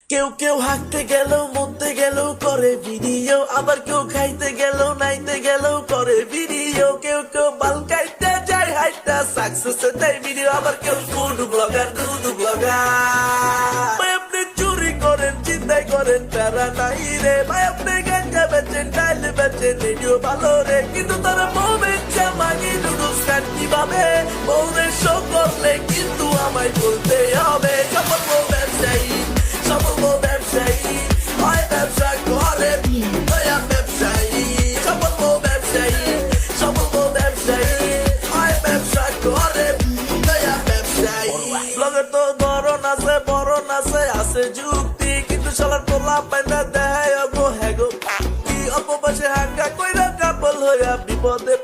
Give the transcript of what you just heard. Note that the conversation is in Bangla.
কেউ কেউ হাঁটতে গেল মরতে গেল করে ভিডিও, আবার কেউ খাইতে গেল নাইতে গেল করে ভিডিও, কেউ কেউ বাল খাইতে যায় হাইটা সাকসেস দেয় ভিডিও, আবার কেউ ফুড ব্লগার দুধ ব্লগার। ভাই আপনি চুরি করেন চিন্তাই করেন প্যারা নাই রে, ভাই আপনি গাঞ্জা বেচেন ডাইল বেচেন ভিডিও ভালো রে, কিন্তু তারা বউ বেচা মাগি নুডলস খান কিভাবে, বউরে শো করলে কিন্তু আমায় বলতে হবে। সফল বউ ব্যবসায়ী, সফল বউ ব্যবসায়ী, হয় ব্যবসা করে দয়া ব্যবসায়ী, সফল বউ ব্যবসায়ী, সফল বউ ব্যবসায়ী, হয় ব্যবসা করে দয়া ব্যবসায়ী। ব্লগের তো ধরন আছে বরণ আছে আছে যুক্তি, কিন্তু শালার পোলা পাইনা দেয় অগো হ্যাগো কি অল্প বয়সে হাঙ্গা কইরা কাপল হইয়া বিপদে